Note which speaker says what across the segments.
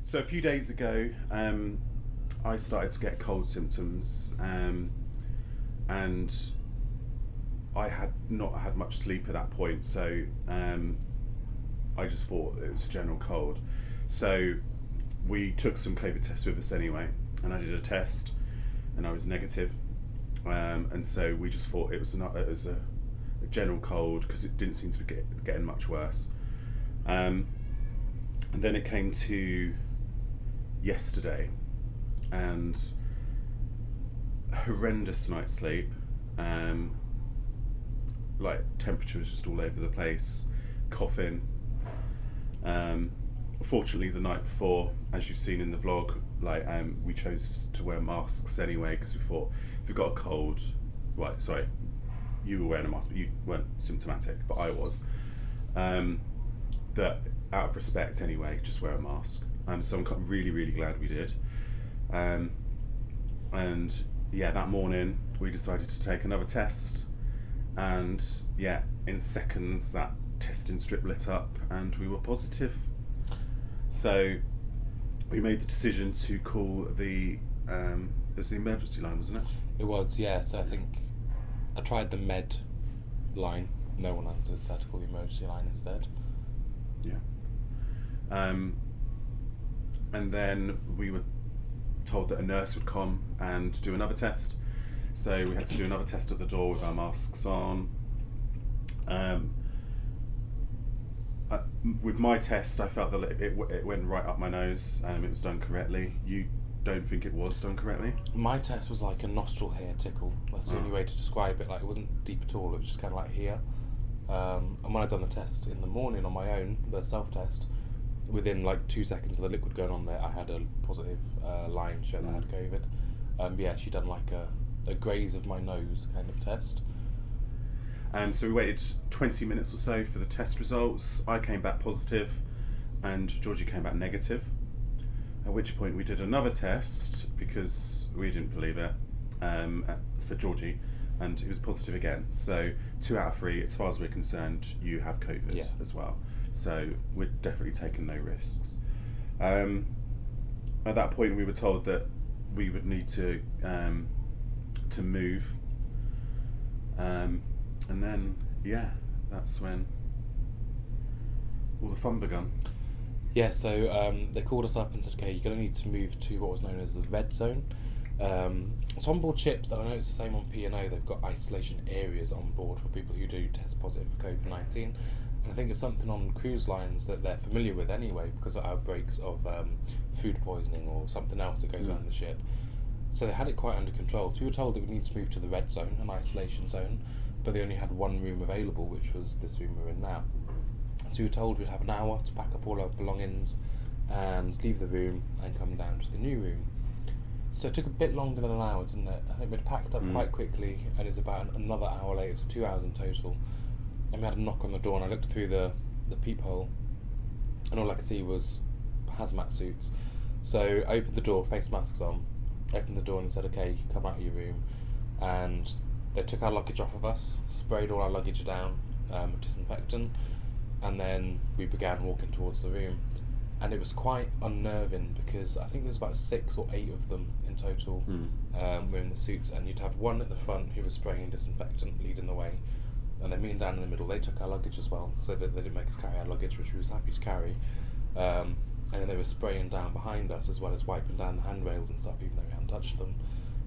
Speaker 1: So a few days ago, I started to get cold symptoms, and I had not had much sleep at that point, so I just thought it was a general cold. So we took some COVID tests with us anyway, and I did a test, and I was negative, and so we just thought it was a general cold because it didn't seem to be getting much worse. And then it came to yesterday, and horrendous night's sleep. Like temperature was just all over the place, coughing. Fortunately, the night before, as you've seen in the vlog, we chose to wear masks anyway because we thought if we got a cold, right? Sorry, you were wearing a mask, but you weren't symptomatic, but I was. That out of respect anyway, just wear a mask. So I'm really, really glad we did. And yeah, that morning we decided to take another test, and yeah, in seconds that testing strip lit up and we were positive. So we made the decision to call it was the emergency line, wasn't it?
Speaker 2: It was, yeah. So I think I tried the med line. No one answered, so I had to call the emergency line instead.
Speaker 1: Yeah. And then we were told that a nurse would come and do another test. So we had to do another test at the door with our masks on. With my test, I felt that it went right up my nose. It was done correctly. You don't think it was done correctly?
Speaker 2: My test was like a nostril hair tickle. That's the only way to describe it. Like, it wasn't deep at all. It was just kind of like here. And when I'd done the test in the morning on my own, the self-test, within like 2 seconds of the liquid going on there, I had a positive line showing that I had COVID. Yeah, she'd done like a graze of my nose kind of test.
Speaker 1: So we waited 20 minutes or so for the test results. I came back positive and Georgie came back negative. At which point we did another test because we didn't believe it, for Georgie, and it was positive again. So 2 out of 3, as far as we're concerned, you have COVID as well. So we're definitely taking no risks. At that point we were told that we would need to move. And then, yeah, that's when all the fun begun.
Speaker 2: Yeah, so they called us up and said, okay, you're going to need to move to what was known as the red zone. So on board ships, and I know it's the same on P&O, they've got isolation areas on board for people who do test positive for COVID-19. And I think it's something on cruise lines that they're familiar with anyway because of outbreaks of food poisoning or something else that goes around the ship. So they had it quite under control. So we were told that we need to move to the red zone, an isolation zone, but they only had one room available, which was this room we're in now. So we were told we'd have an hour to pack up all our belongings and leave the room and come down to the new room. So it took a bit longer than an hour, didn't it? I think we'd packed up quite quickly, and it's about another hour later, so 2 hours in total. And we had a knock on the door, and I looked through the peephole, and all I could see was HazMat suits. So I opened the door, face masks on, opened the door, and they said, okay, come out of your room. And they took our luggage off of us, sprayed all our luggage down with disinfectant, and then we began walking towards the room. And it was quite unnerving because I think there's about 6 or 8 of them in total wearing the suits, and you'd have one at the front who was spraying disinfectant, leading the way, and then me and Dan in the middle. They took our luggage as well, so they didn't make us carry our luggage, which we was happy to carry. And then they were spraying down behind us as well as wiping down the handrails and stuff, even though we hadn't touched them.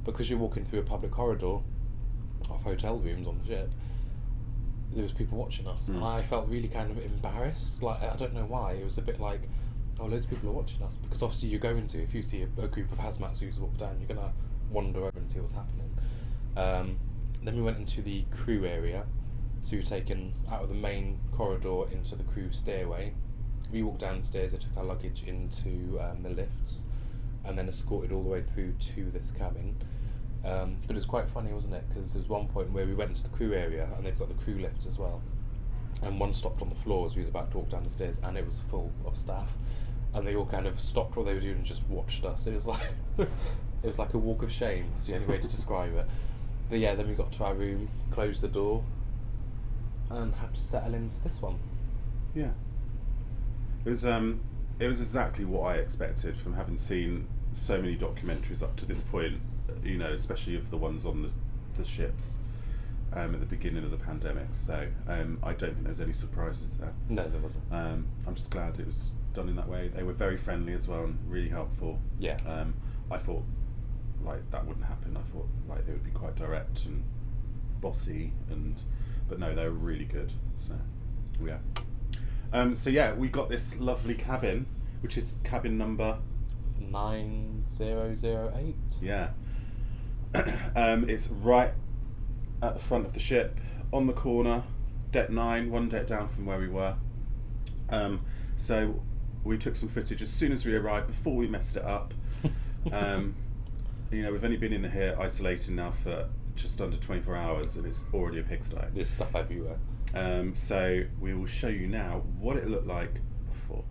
Speaker 2: Because you're walking through a public corridor of hotel rooms on the ship, there was people watching us, and I felt really kind of embarrassed. Like, I don't know why. It was a bit like, oh, loads of people are watching us, because obviously you're going to, if you see a group of HazMat suits walk down, you're gonna wander over and see what's happening. Then we went into the crew area, so we were taken out of the main corridor into the crew stairway. We walked down the stairs, they took our luggage into the lifts, and then escorted all the way through to this cabin. But it was quite funny, wasn't it? Because there was one point where we went into the crew area, and they've got the crew lifts as well. And one stopped on the floor as we was about to walk down the stairs, and it was full of staff. And they all kind of stopped what they were doing and just watched us. It was like it was like a walk of shame. That's the only way to describe it. But yeah, then we got to our room, closed the door, and have to settle into this one.
Speaker 1: Yeah. It was It was exactly what I expected from having seen so many documentaries up to this point, you know, especially of the ones on the ships at the beginning of the pandemic. So I don't think there's any surprises there.
Speaker 2: No, there wasn't.
Speaker 1: I'm just glad it was done in that way. They were very friendly as well and really helpful.
Speaker 2: Yeah.
Speaker 1: I thought like that wouldn't happen. I thought like it would be quite direct and bossy, but no, they were really good. So yeah. We got this lovely cabin, which is cabin number
Speaker 2: 9008.
Speaker 1: Yeah. It's right at the front of the ship, on the corner, deck 9, one deck down from where we were. So we took some footage as soon as we arrived, before we messed it up. You know, we've only been in here isolating now for just under 24 hours, and it's already a pigsty.
Speaker 2: There's stuff everywhere.
Speaker 1: So we will show you now what it looked like before.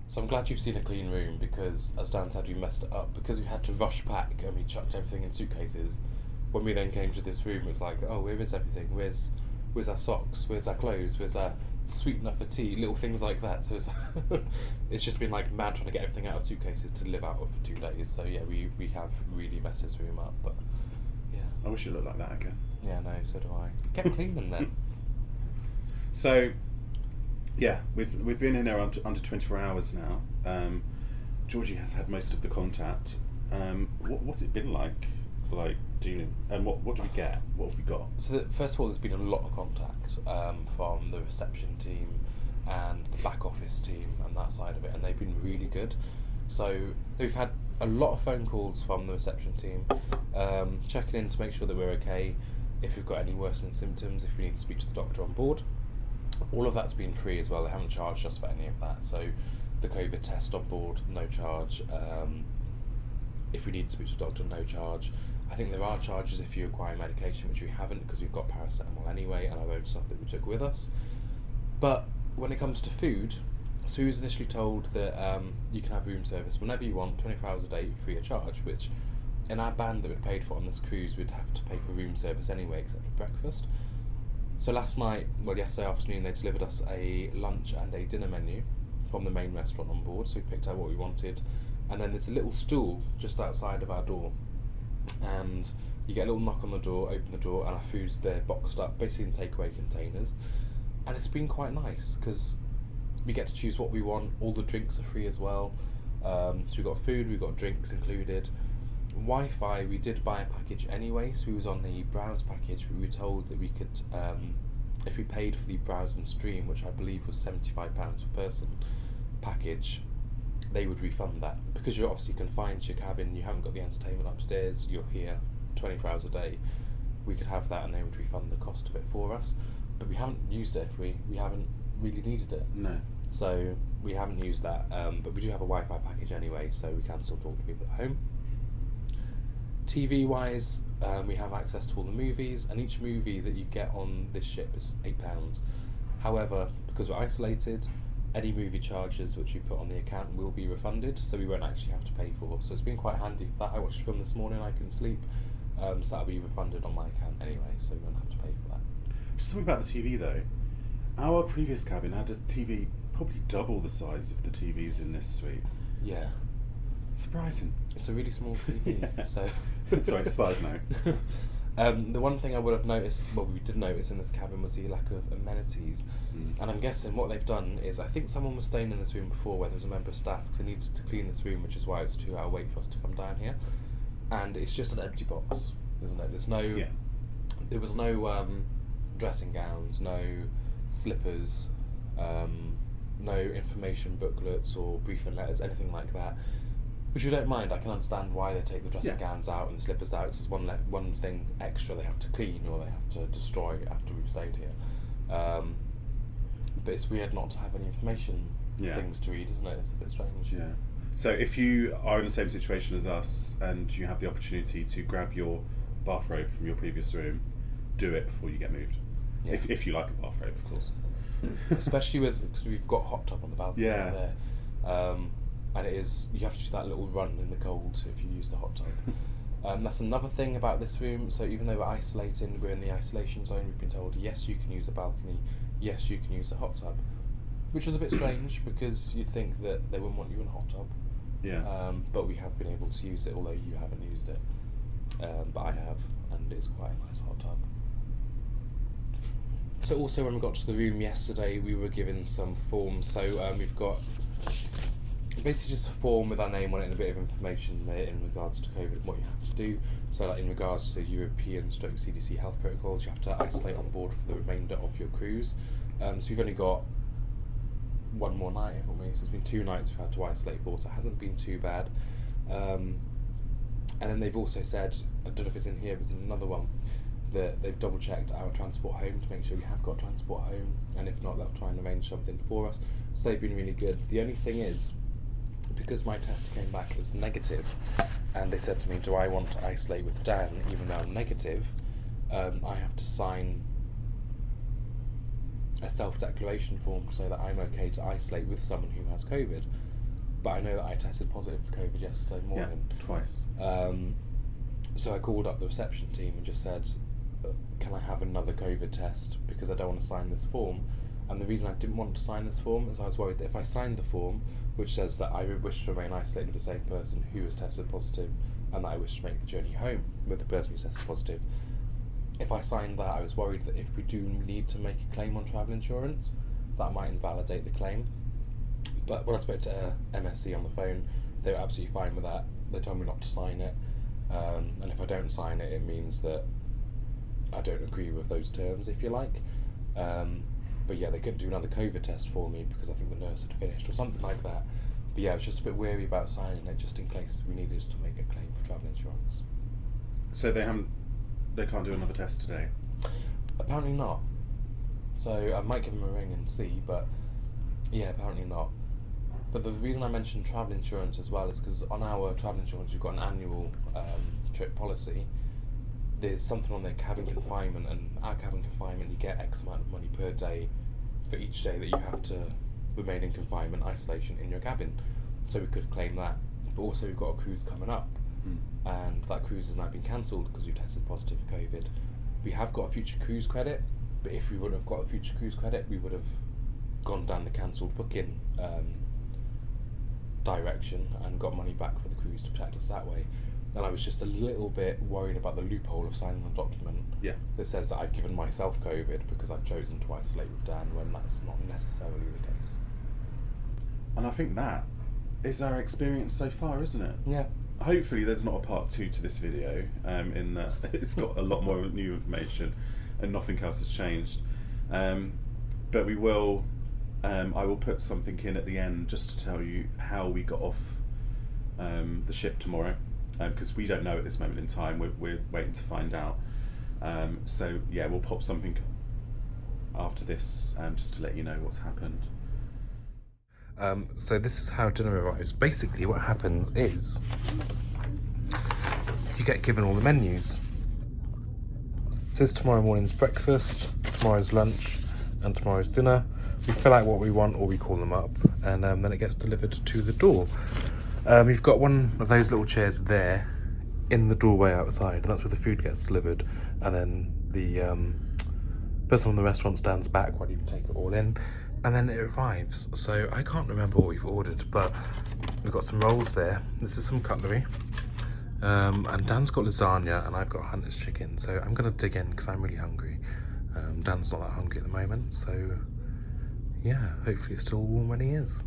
Speaker 2: So I'm glad you've seen a clean room, because as Dan said, we messed it up because we had to rush pack and we chucked everything in suitcases. When we then came to this room, it's like, oh, where is everything? Where's our socks? Where's our clothes? Where's our sweetener for tea? Little things like that. So it's just been like mad trying to get everything out of suitcases to live out of for 2 days. So yeah, we have really messed this room up, but yeah.
Speaker 1: I wish it looked like that again.
Speaker 2: Yeah, no, so do I. Kept cleaning then.
Speaker 1: So, yeah, we've been in there under 24 hours now. Georgie has had most of the contact. What's it been like dealing, and what do we get? What have we got?
Speaker 2: So first of all, there's been a lot of contact from the reception team and the back office team and that side of it, and they've been really good. So we've had a lot of phone calls from the reception team, checking in to make sure that we're okay, if we've got any worsening symptoms, if we need to speak to the doctor on board. All of that's been free as well. They haven't charged us for any of that. So the COVID test on board, no charge. If we need to speak to the doctor, no charge. I think there are charges if you require medication, which we haven't because we've got paracetamol anyway and our own stuff that we took with us. But when it comes to food, So we was initially told that you can have room service whenever you want, 24 hours a day, free of charge, which in our band that we paid for on this cruise, we'd have to pay for room service anyway, except for breakfast. So yesterday afternoon, they delivered us a lunch and a dinner menu from the main restaurant on board, so we picked out what we wanted. And then there's a little stool just outside of our door, and you get a little knock on the door, open the door, and our food's there boxed up, basically in takeaway containers. And it's been quite nice, because we get to choose what we want. All the drinks are free as well. So we've got food, we've got drinks included. Wi-Fi, we did buy a package anyway, so we was on the browse package, but we were told that we could, if we paid for the browse and stream, which I believe was £75 per person package, they would refund that. Because you're obviously confined to your cabin, you haven't got the entertainment upstairs, you're here 24 hours a day, we could have that and they would refund the cost of it for us. But we haven't used it, we haven't really needed it.
Speaker 1: No.
Speaker 2: So we haven't used that, but we do have a Wi-Fi package anyway, so we can still talk to people at home. TV wise, we have access to all the movies, and each movie that you get on this ship is £8. However, because we're isolated, any movie charges which we put on the account will be refunded, so we won't actually have to pay for. So it's been quite handy for that. I watched a film this morning, I can sleep, so that'll be refunded on my account anyway, so we won't have to pay for that.
Speaker 1: Just something about the TV though. Our previous cabin had a TV probably double the size of the TVs in this suite.
Speaker 2: Yeah.
Speaker 1: Surprising.
Speaker 2: It's a really small TV,
Speaker 1: Yeah.
Speaker 2: so...
Speaker 1: Sorry, side note.
Speaker 2: The one thing I would have noticed, well, we did notice in this cabin, was the lack of amenities. And I'm guessing what they've done is, I think someone was staying in this room before where there's a member of staff, because they needed to clean this room, which is why it's a 2-hour wait for us to come down here. And it's just an empty box, isn't it? There's no...
Speaker 1: Yeah.
Speaker 2: There was no dressing gowns, no slippers, no information booklets or briefing letters, anything like that. Which we don't mind. I can understand why they take the dressing gowns out and the slippers out, because it's one thing extra they have to clean or they have to destroy after we've stayed here. But it's weird not to have any information things to read, isn't it? It's a bit strange.
Speaker 1: Yeah. So if you are in the same situation as us and you have the opportunity to grab your bathrobe from your previous room, do it before you get moved.
Speaker 2: Yeah.
Speaker 1: If you like a bathrobe, of course.
Speaker 2: Especially because we've got a hot tub on the balcony there. And it is, you have to do that little run in the cold if you use the hot tub. That's another thing about this room. So even though we're isolating, we're in the isolation zone, we've been told, yes, you can use the balcony, yes, you can use the hot tub. Which is a bit strange, because you'd think that they wouldn't want you in a hot tub.
Speaker 1: Yeah.
Speaker 2: But we have been able to use it, although you haven't used it. But I have, and it's quite a nice hot tub. So also when we got to the room yesterday, we were given some forms. So we've got basically just a form with our name on it and a bit of information there in regards to COVID and what you have to do. So like in regards to European/CDC health protocols, you have to isolate on board for the remainder of your cruise. So we've only got one more night, haven't we? So it's been 2 nights we've had to isolate for, so it hasn't been too bad. And then they've also said, I don't know if it's in here, but it's in another one, that they've double checked our transport home to make sure we have got transport home, and if not, they'll try and arrange something for us. So they've been really good. The only thing is, because my test came back as negative, and they said to me, do I want to isolate with Dan even though I'm negative, I have to sign a self-declaration form so that I'm okay to isolate with someone who has COVID. But I know that I tested positive for COVID yesterday morning.
Speaker 1: Yeah, twice.
Speaker 2: So I called up the reception team and just said, can I have another COVID test, because I don't want to sign this form. And the reason I didn't want to sign this form is I was worried that if I signed the form, which says that I would wish to remain isolated with the same person who has tested positive, and that I wish to make the journey home with the person who's tested positive, if I signed that, I was worried that if we do need to make a claim on travel insurance, that might invalidate the claim. But when I spoke to MSC on the phone, they were absolutely fine with that. They told me not to sign it, and if I don't sign it, it means that I don't agree with those terms, if you like. But yeah, they couldn't do another COVID test for me because I think the nurse had finished or something like that. But yeah, I was just a bit wary about signing it, just in case we needed to make a claim for travel insurance.
Speaker 1: So they can't do another test today?
Speaker 2: Apparently not. So I might give them a ring and see, but yeah, apparently not. But the reason I mentioned travel insurance as well is because on our travel insurance we've got an annual trip policy. There's something on their cabin confinement, and our cabin confinement you get X amount of money per day for each day that you have to remain in confinement, isolation in your cabin. So we could claim that. But also we've got a cruise coming up, and that cruise has now been cancelled because we've tested positive for COVID. We have got a future cruise credit, but if we wouldn't have got a future cruise credit, we would have gone down the cancelled booking direction and got money back for the cruise to protect us that way. And I was just a little bit worried about the loophole of signing a document that says that I've given myself COVID because I've chosen to isolate with Dan, when that's not necessarily the case.
Speaker 1: And I think that is our experience so far, isn't it?
Speaker 2: Yeah.
Speaker 1: Hopefully there's not a part 2 to this video, in that it's got a lot more new information and nothing else has changed. But we will, I will put something in at the end just to tell you how we got off the ship tomorrow, because we don't know at this moment in time. We're waiting to find out. So yeah, we'll pop something after this just to let you know what's happened.
Speaker 2: So this is how dinner arrives. Basically what happens is you get given all the menus. It says tomorrow morning's breakfast, tomorrow's lunch and tomorrow's dinner. We fill out what we want or we call them up, and then it gets delivered to the door. You've got one of those little chairs there in the doorway outside, and that's where the food gets delivered, and then the person from the restaurant stands back while you take it all in, and then it arrives. So I can't remember what we've ordered, but we've got some rolls there. This is some cutlery, and Dan's got lasagna and I've got Hunter's chicken, so I'm gonna dig in because I'm really hungry. Dan's not that hungry at the moment, so yeah, hopefully it's still warm when he is.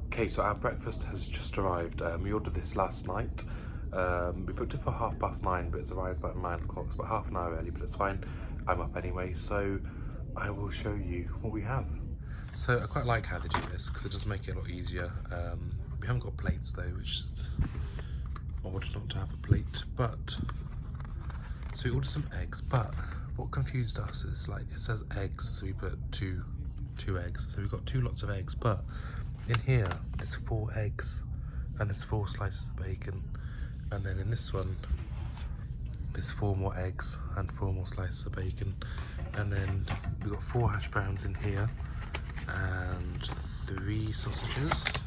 Speaker 2: Okay, so our breakfast has just arrived. We ordered this last night. We booked it for 9:30, but it's arrived about 9 o'clock. It's about half an hour early, but it's fine. I'm up anyway, so I will show you what we have. So I quite like how they do this because it does make it a lot easier. We haven't got plates though, which is odd not to have a plate. But so we ordered some eggs, but what confused us is, like, it says eggs, so we put two eggs. So we've got 2 lots of eggs, but in here there's 4 eggs and there's 4 slices of bacon, and then in this one there's 4 more eggs and 4 more slices of bacon, and then we've got 4 hash browns in here and 3 sausages.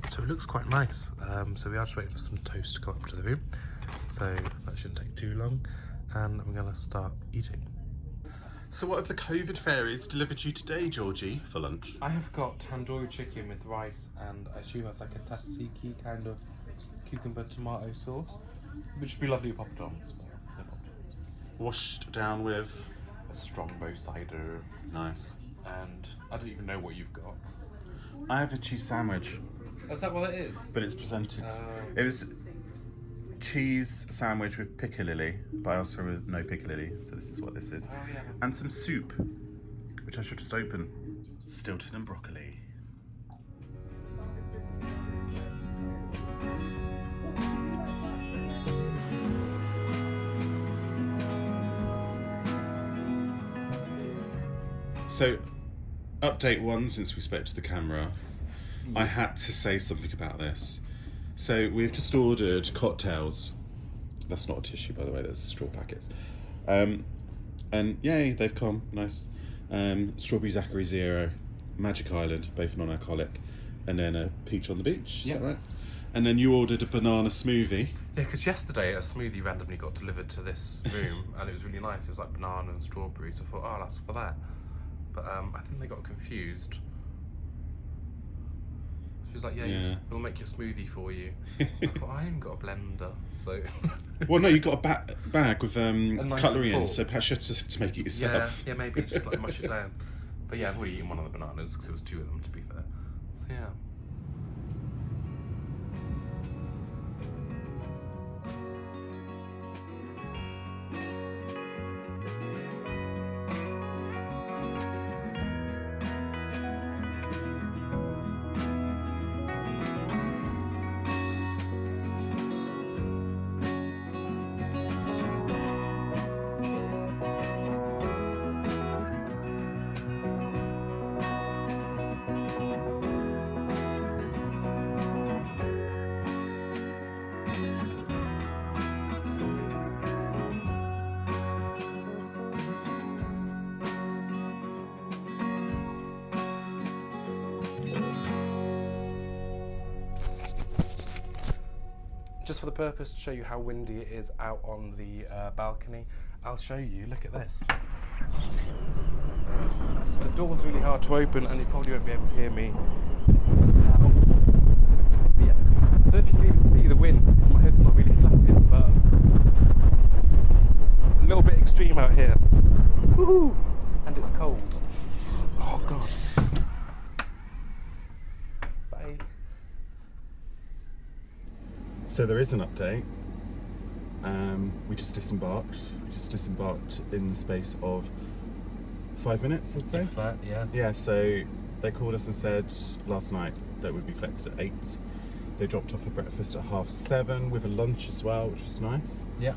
Speaker 2: So it looks quite nice. So we are just waiting for some toast to come up to the room, so that shouldn't take too long, and I'm gonna start eating.
Speaker 1: So what have the COVID fairies delivered you today, Georgie, for lunch?
Speaker 2: I have got tandoori chicken with rice, and I assume that's like a tzatziki kind of cucumber tomato sauce, which would be lovely with poppadoms.
Speaker 1: Washed down with
Speaker 2: A strongbow cider,
Speaker 1: nice.
Speaker 2: and I don't even know what you've got.
Speaker 1: I have a cheese sandwich,
Speaker 2: Is that what it is?
Speaker 1: but it's presented. It was cheese sandwich with piccalilli, but also with no piccalilli, so this is what this is.
Speaker 2: Oh, yeah.
Speaker 1: And some soup, which I should just open. Stilton and broccoli. So, update 1, since we spoke to the camera, I had to say something about this. So we've just ordered cocktails. That's not a tissue, by the way, that's straw packets. And yay, they've come, nice. Strawberry Zachary Zero, Magic Island, both non-alcoholic, and then a peach on the beach, is that right? And then you ordered a banana smoothie.
Speaker 2: Yeah, because yesterday a smoothie randomly got delivered to this room, and it was really nice. It was like banana and strawberries. So I thought, oh, I'll ask for that. But I think they got confused. She was like, yeah. We'll make your smoothie for you. I thought, I haven't got a blender, so...
Speaker 1: Well, no, you got a bag with cutlery in,
Speaker 2: fork.
Speaker 1: so perhaps you have to make it yourself.
Speaker 2: Yeah, maybe just like mush it down. But yeah, I've already eaten one of the bananas because it was 2 of them, to be fair. So yeah. just for the purpose to show you how windy it is out on the balcony, I'll show you. Look at this. So the door's really hard to open, and you probably won't be able to hear me. Yeah. I don't know if you can even see the wind because my hood's not really flapping, but it's a little bit extreme out here. Woohoo! And it's cold. Oh god. Bye.
Speaker 1: So there is an update. We just disembarked. We just disembarked in the space of 5 minutes, I'd say.
Speaker 2: If that, yeah.
Speaker 1: Yeah, so they called us and said last night that we'd be collected at 8. They dropped off a breakfast at 7:30 with a lunch as well, which was nice.
Speaker 2: Yeah.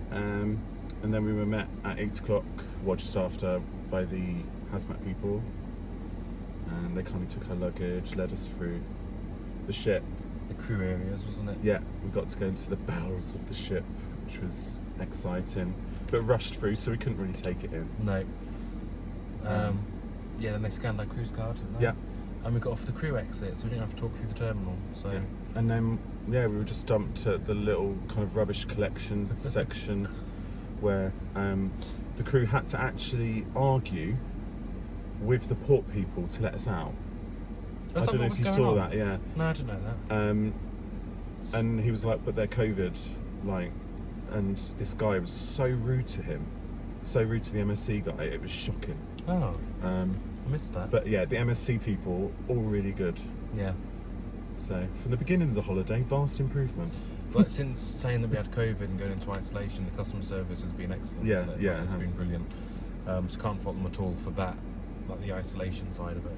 Speaker 1: And then we were met at 8 o'clock, well, just after, by the HazMat people. And they kindly took our luggage, led us through the ship.
Speaker 2: The crew areas, wasn't it?
Speaker 1: Yeah, we got to go into the bowels of the ship, which was exciting, but rushed through, so we couldn't really take it in.
Speaker 2: No. Yeah, then they scanned our cruise card, didn't they?
Speaker 1: Yeah.
Speaker 2: And we got off the crew exit, so we didn't have to talk through the terminal. So.
Speaker 1: Yeah. And then, yeah, we were just dumped at the little kind of rubbish collection section where the crew had to actually argue with the port people to let us out. I don't know if you saw that, yeah.
Speaker 2: No, I didn't know that.
Speaker 1: And he was like, but they're COVID, like, and this guy was so rude to him, so rude to the MSC guy, it was shocking.
Speaker 2: Oh, I missed that.
Speaker 1: But yeah, the MSC people, all really good.
Speaker 2: Yeah.
Speaker 1: So, from the beginning of the holiday, vast improvement.
Speaker 2: But since saying that we had COVID and going into isolation, the customer service has been excellent.
Speaker 1: Yeah,
Speaker 2: hasn't it?
Speaker 1: yeah,
Speaker 2: It's
Speaker 1: it has.
Speaker 2: been brilliant. So can't fault them at all for that, like the isolation side of it.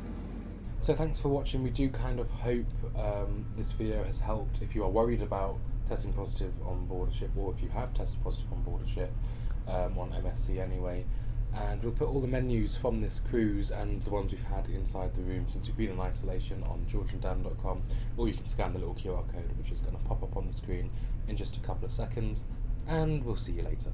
Speaker 3: So thanks for watching. We do kind of hope this video has helped if you are worried about testing positive on board a ship, or if you have tested positive on board a ship, on MSC anyway. And we'll put all the menus from this cruise and the ones we've had inside the room since we've been in isolation on georgeanddan.com, or you can scan the little QR code which is going to pop up on the screen in just a couple of seconds, and we'll see you later.